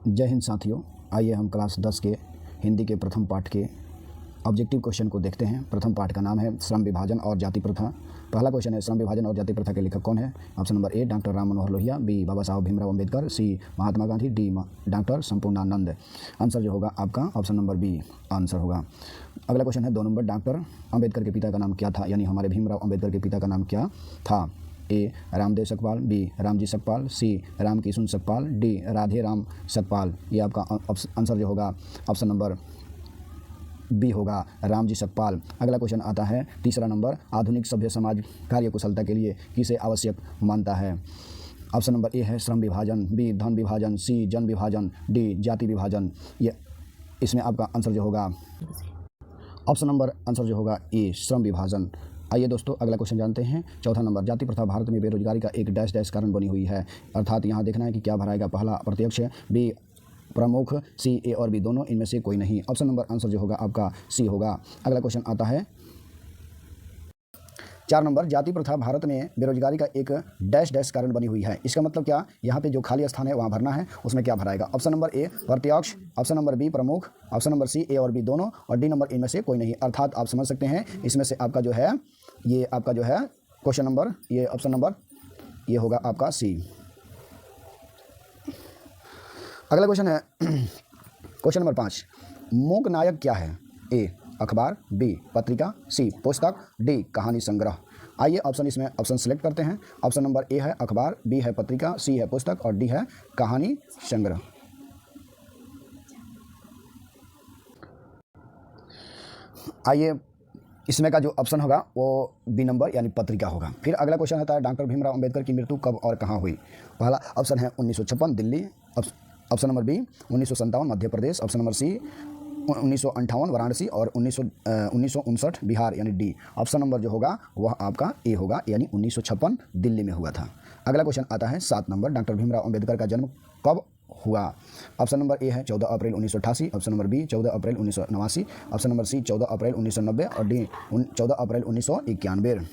जय हिंद साथियों, आइए हम क्लास 10 के हिंदी के प्रथम पाठ के ऑब्जेक्टिव क्वेश्चन को देखते हैं। प्रथम पाठ का नाम है श्रम विभाजन और जाति प्रथा। पहला क्वेश्चन है, श्रम विभाजन और जाति प्रथा के लेखक कौन है? Option number A doctor Ram Manohar Lohia, B Baba Saheb Bhimrao Ambedkar, C Mahatma Gandhi, D doctor Sampurnanand. Answer जो होगा आपका ऑप्शन नंबर बी आंसर होगा। अगला क्वेश्चन है 2 नंबर, डॉक्टर अम्बेडकर के पिता का नाम क्या था? यानी हमारे भीमराव अम्बेडकर के पिता का नाम क्या था? ए रामदेव सकपाल, बी रामजी सकपाल, सी राम किशुन सकपाल, डी राधे राम सकपाल। ये आपका आंसर जो होगा ऑप्शन नंबर बी होगा, रामजी सकपाल। अगला क्वेश्चन आता है 3 नंबर, आधुनिक सभ्य समाज कार्य कुशलता के लिए किसे आवश्यक मानता है? ऑप्शन नंबर ए है श्रम विभाजन, बी धन विभाजन, सी जन विभाजन, डी जाति विभाजन। ये इसमें आपका आंसर जो होगा ऑप्शन नंबर आंसर जो होगा ए श्रम विभाजन। आइए दोस्तों अगला क्वेश्चन जानते हैं। 4 नंबर, जाति प्रथा भारत में बेरोजगारी का एक डैश डैश कारण बनी हुई है। अर्थात यहाँ देखना है कि क्या भराएगा। पहला प्रत्यक्ष, बी प्रमुख, सी ए और बी दोनों, इनमें से कोई नहीं। ऑप्शन नंबर आंसर जो होगा आपका सी होगा। अगला क्वेश्चन आता है 4 नंबर, जाति प्रथा भारत में बेरोजगारी का एक डैश डैश कारण बनी हुई है। इसका मतलब क्या? यहाँ पे जो खाली स्थान है वहाँ भरना है, उसमें क्या भराएगा। ऑप्शन नंबर ए प्रत्यक्ष, ऑप्शन नंबर बी प्रमुख, ऑप्शन नंबर सी ए और बी दोनों, और डी नंबर इनमें से कोई नहीं। अर्थात आप समझ सकते हैं इसमें से आपका जो है ये आपका जो है क्वेश्चन नंबर, ये ऑप्शन नंबर ये होगा आपका सी। अगला क्वेश्चन है क्वेश्चन नंबर 5, मूक नायक क्या है? ए अखबार, बी पत्रिका, सी पुस्तक, डी कहानी संग्रह। आइए ऑप्शन इसमें ऑप्शन सेलेक्ट करते हैं। ऑप्शन नंबर ए है अखबार, बी है पत्रिका, सी है पुस्तक और डी है कहानी संग्रह। आइए इसमें का जो ऑप्शन होगा वो बी नंबर यानी पत्रिका होगा। फिर अगला क्वेश्चन आता है, डॉक्टर भीमराव अम्बेडकर की मृत्यु कब और कहाँ हुई? पहला ऑप्शन है 1956 Delhi, option number B 1957 Madhya Pradesh, option number सी 1958 वाराणसी और 1959 बिहार यानी डी। ऑप्शन नंबर जो होगा वह आपका ए होगा, यानी 1956 दिल्ली में हुआ था। अगला क्वेश्चन आता है 7 नंबर, डॉक्टर भीमराव अम्बेडकर का जन्म कब हुआ? ऑप्शन नंबर ए है 14 अप्रैल 1988, ऑप्शन नंबर बी 14 अप्रैल 1989, ऑप्शन नंबर सी 14 अप्रैल 1990 और डी 14 अप्रैल 1991।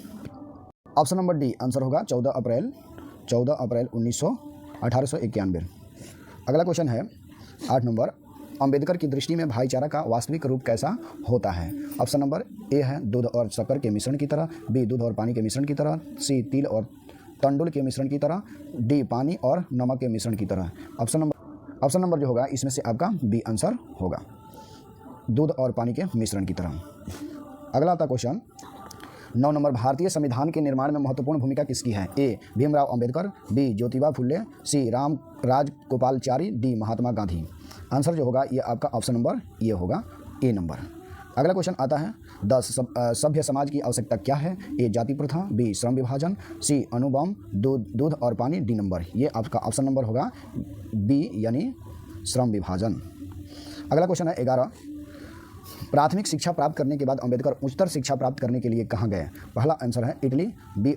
ऑप्शन नंबर डी आंसर होगा 14 अप्रैल 1891। अगला क्वेश्चन है 8 नंबर, अम्बेडकर की दृष्टि में भाईचारा का वास्तविक रूप कैसा होता है? ऑप्शन नंबर ए है दूध और शक्कर के मिश्रण की तरह, बी दूध और पानी के मिश्रण की तरह, सी तिल और तंडुल के मिश्रण की तरह, डी पानी और नमक के मिश्रण की तरह। ऑप्शन नंबर जो होगा इसमें से आपका बी आंसर होगा, दूध और पानी के मिश्रण की तरह। अगला आता क्वेश्चन 9 नंबर, भारतीय संविधान के निर्माण में महत्वपूर्ण भूमिका किसकी है? ए भीमराव अम्बेडकर, बी ज्योतिबा फुले, सी राम राजगोपालचारी, डी महात्मा गांधी। आंसर जो होगा ये आपका ऑप्शन नंबर ये होगा ए नंबर। अगला क्वेश्चन आता है 10, सभ्य समाज की आवश्यकता क्या है? ए जाति प्रथा, बी श्रम विभाजन, सी अणुबम, दूध और पानी, डी नंबर। ये आपका ऑप्शन नंबर होगा बी यानी श्रम विभाजन। अगला क्वेश्चन है 11, प्राथमिक शिक्षा प्राप्त करने के बाद अम्बेडकर उच्चतर शिक्षा प्राप्त करने के लिए कहाँ गए? पहला आंसर है इटली, बी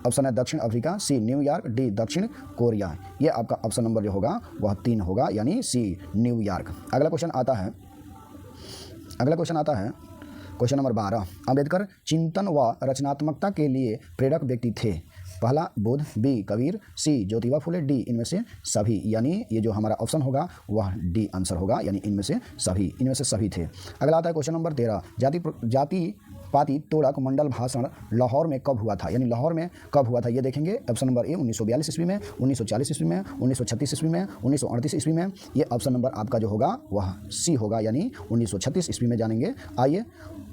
ऑप्शन है दक्षिण अफ्रीका, सी न्यूयॉर्क, डी दक्षिण कोरिया। ये आपका ऑप्शन नंबर जो होगा वह 3 होगा, यानी सी न्यूयॉर्क। अगला क्वेश्चन आता है क्वेश्चन नंबर 12, अम्बेडकर चिंतन व रचनात्मकता के लिए प्रेरक व्यक्ति थे? पहला बुद्ध, बी कबीर, सी ज्योतिबा फुले, डी इनमें से सभी। यानी ये जो हमारा ऑप्शन होगा वह डी आंसर होगा, यानी इनमें से सभी थे। अगला आता है क्वेश्चन नंबर 13, जाति पाति तोड़क मंडल भाषण लाहौर में कब हुआ था? यानी लाहौर में कब हुआ था ये देखेंगे। ऑप्शन नंबर ए 1942 ईस्वी में, 1940 ईस्वी में, 1936 ईस्वी में, 1938 ईस्वी में। ये ऑप्शन नंबर आपका जो होगा वह सी होगा, यानी 1936 ईस्वी में जानेंगे। आइए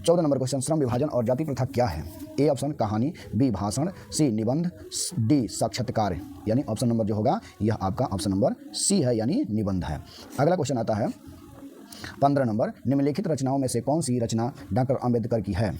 14 नंबर क्वेश्चन, श्रम विभाजन और जाति प्रथा क्या है? ए ऑप्शन कहानी, बी भाषण, सी निबंध, डी साक्षात्कार। यानी ऑप्शन नंबर जो होगा यह आपका ऑप्शन नंबर सी है, यानी निबंध है। अगला क्वेश्चन आता है 15 नंबर, निम्नलिखित रचनाओं में से कौन सी रचना डॉक्टर अम्बेडकर की है?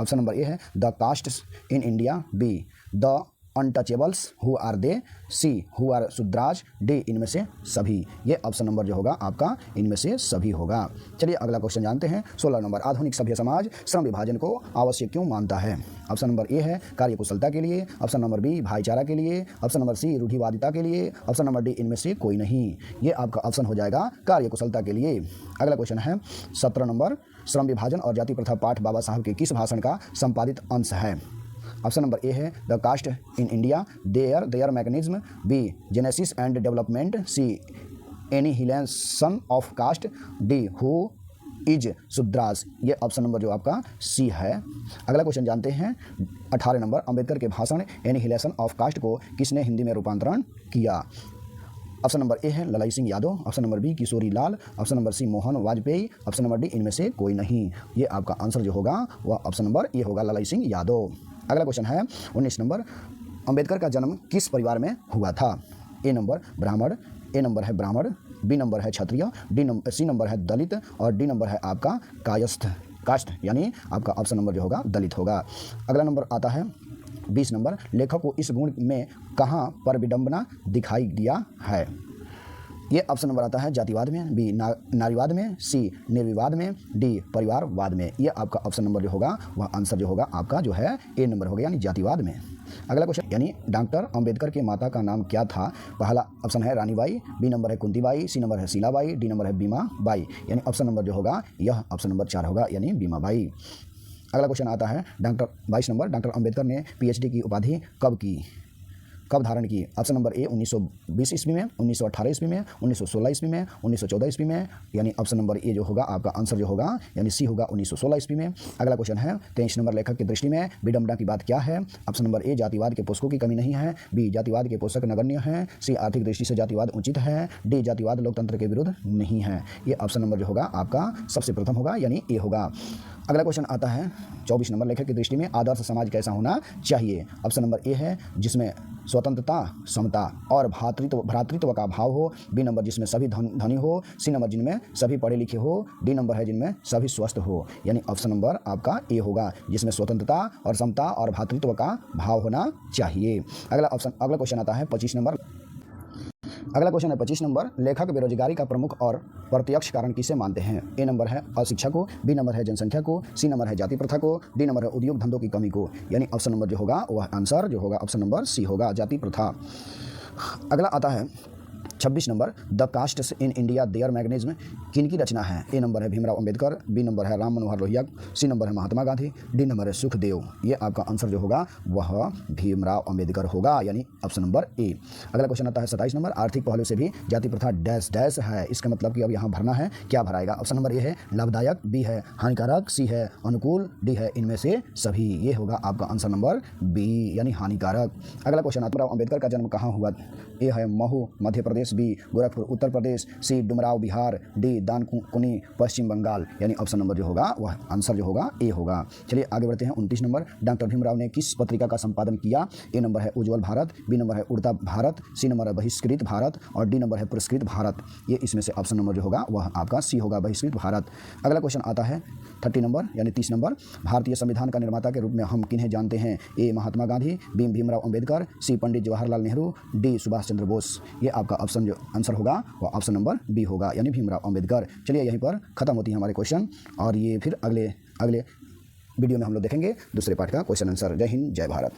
ऑप्शन नंबर ए है the caste in India, B the untouchables, who are they, C who are Shudras, D इनमें से सभी। ये ऑप्शन नंबर जो होगा आपका इनमें से सभी होगा। चलिए अगला क्वेश्चन जानते हैं। 16 नंबर, आधुनिक सभ्य समाज श्रम विभाजन को आवश्यक क्यों मानता है? ऑप्शन नंबर ए है कार्यकुशलता के लिए, ऑप्शन नंबर बी भाईचारा के लिए, ऑप्शन नंबर सी रूढ़िवादिता के लिए, ऑप्शन नंबर डी इनमें से कोई नहीं। ये आपका ऑप्शन हो जाएगा कार्यकुशलता के लिए। अगला क्वेश्चन है 17 नंबर, श्रम विभाजन और जाति प्रथा पाठ बाबा साहब के किस भाषण का संपादित अंश है? ऑप्शन नंबर ए है the caste in India, their mechanism, B genesis and development, C annihilation of caste, D who is Shudras. ये ऑप्शन नंबर जो आपका सी है। अगला क्वेश्चन जानते हैं 18 नंबर, अंबेडकर के भाषण एनिहिलेशन ऑफ कास्ट को किसने हिंदी में रूपांतरण किया। ऑप्शन नंबर ए है Lalai Singh Yadav, option number B Kishori Lal, option number C Mohan Vajpeyi, option number D इनमें से कोई नहीं। ये आपका आंसर जो होगा वह ऑप्शन नंबर ए होगा, ललाई सिंह यादव। अगला क्वेश्चन है 19 नंबर, अंबेडकर का जन्म किस परिवार में हुआ था। ए नंबर ब्राह्मण, ए नंबर है ब्राह्मण, बी नंबर है क्षत्रिय, सी नंबर है दलित और डी नंबर है आपका कास्ट यानी आपका ऑप्शन नंबर जो होगा दलित होगा। अगला नंबर आता है 20 नंबर, लेखक को इस गुण में कहाँ पर विडंबना दिखाई दिया है। ये ऑप्शन नंबर आता है जातिवाद में, बी नारीवाद में, सी निर्विवाद में, डी परिवारवाद में। ये आपका ऑप्शन नंबर जो होगा वह आंसर जो होगा आपका जो है ए नंबर होगा यानी जातिवाद में। अगला क्वेश्चन यानी डॉक्टर अंबेडकर के माता का नाम क्या था। पहला ऑप्शन है रानीबाई, बी नंबर है कुंतीबाई, सी नंबर है शीलाबाई, डी नंबर है बीमाबाई। यानी ऑप्शन नंबर जो होगा यह ऑप्शन नंबर 4 होगा यानी बीमाबाई। अगला क्वेश्चन आता है 22 नंबर, डॉक्टर अंबेडकर ने पीएचडी की उपाधि कब धारण की। ऑप्शन नंबर ए 1920 ईस्वी में, 1918 ईस्वी में, 1916 ईस्वी में, 1914 ईस्वी में। यानी ऑप्शन नंबर ए जो होगा आपका आंसर जो होगा यानी सी होगा 1916 ईस्वी में। अगला क्वेश्चन है 23 नंबर, लेखक की दृष्टि में विडंबना की बात क्या है। ऑप्शन नंबर ए जातिवाद के पोषकों की कमी नहीं है, बी जातिवाद के पोषक नगण्य हैं, सी आर्थिक दृष्टि से जातिवाद उचित है, डी जातिवाद लोकतंत्र के विरुद्ध नहीं है। ये ऑप्शन नंबर जो होगा आपका सबसे प्रथम होगा यानी ए होगा। अगला क्वेश्चन आता है 24 नंबर, लेखक की दृष्टि में आदर्श समाज कैसा होना चाहिए। ऑप्शन नंबर ए है जिसमें स्वतंत्रता, समता और भ्रातृत्व का भाव हो, बी नंबर जिसमें सभी धनी हो, सी नंबर जिनमें सभी पढ़े लिखे हो, डी नंबर है जिनमें सभी स्वस्थ हो। यानी ऑप्शन नंबर आपका ए होगा जिसमें स्वतंत्रता और समता और भ्रातृत्व का भाव होना चाहिए। अगला क्वेश्चन आता है 25 नंबर। अगला क्वेश्चन है 25 नंबर, लेखक बेरोजगारी का प्रमुख और प्रत्यक्ष कारण किसे मानते हैं। ए नंबर है अशिक्षा को, बी नंबर है जनसंख्या को, सी नंबर है जाति प्रथा को, डी नंबर है उद्योग धंधों की कमी को। यानी ऑप्शन नंबर जो होगा वह आंसर जो होगा ऑप्शन नंबर सी होगा, जाति प्रथा। अगला आता है 26 number, the castes in India their mechanism किनकी रचना है। ए नंबर है भीमराव अंबेडकर, बी नंबर है राम मनोहर लोहिया, सी नंबर है महात्मा गांधी, डी नंबर है सुखदेव। ये आपका आंसर जो होगा वह भीमराव अंबेडकर होगा यानी ऑप्शन नंबर ए। अगला क्वेश्चन आता है 27 नंबर, आर्थिक पहलू से भी जाति प्रथा डैश डैश है। इसका मतलब कि अब यहाँ भरना है, क्या भराएगा। ऑप्शन नंबर ए है लाभदायक, बी है हानिकारक, सी है अनुकूल, डी है इनमें से सभी। ये होगा आपका आंसर नंबर बी यानी हानिकारक। अगला क्वेश्चन आता है अंबेडकर का जन्म कहाँ हुआ। ए है महू मध्य प्रदेश, बी गोरखपुर उत्तर प्रदेश, सी डुमराव बिहार, डी दानकुनी पश्चिम बंगाल। यानी ऑप्शन नंबर जो होगा वह आंसर जो होगा ए होगा। चलिए आगे बढ़ते हैं 29 नंबर, डॉक्टर भीमराव ने किस पत्रिका का संपादन किया। ए नंबर है उज्ज्वल भारत, बी नंबर है उड़ता भारत, सी नंबर है बहिष्कृत भारत और डी नंबर है पुरस्कृत भारत। ये इसमें से ऑप्शन नंबर जो होगा वह आपका सी होगा, बहिष्कृत भारत। अगला क्वेश्चन आता है 30 नंबर यानी 30 नंबर, भारतीय संविधान का निर्माता के रूप में हम किन्हें जानते हैं। ए महात्मा गांधी, बी भीमराव अंबेडकर, सी पंडित जवाहरलाल नेहरू, डी सुभाष चंद्र बोस। ये आपका ऑप्शन जो आंसर होगा वह ऑप्शन नंबर बी होगा यानी भीमराव अंबेडकर। चलिए यहीं पर खत्म होती है हमारे क्वेश्चन और ये फिर अगले वीडियो में हम लोग देखेंगे दूसरे पार्ट का क्वेश्चन आंसर। जय हिंद, जय भारत।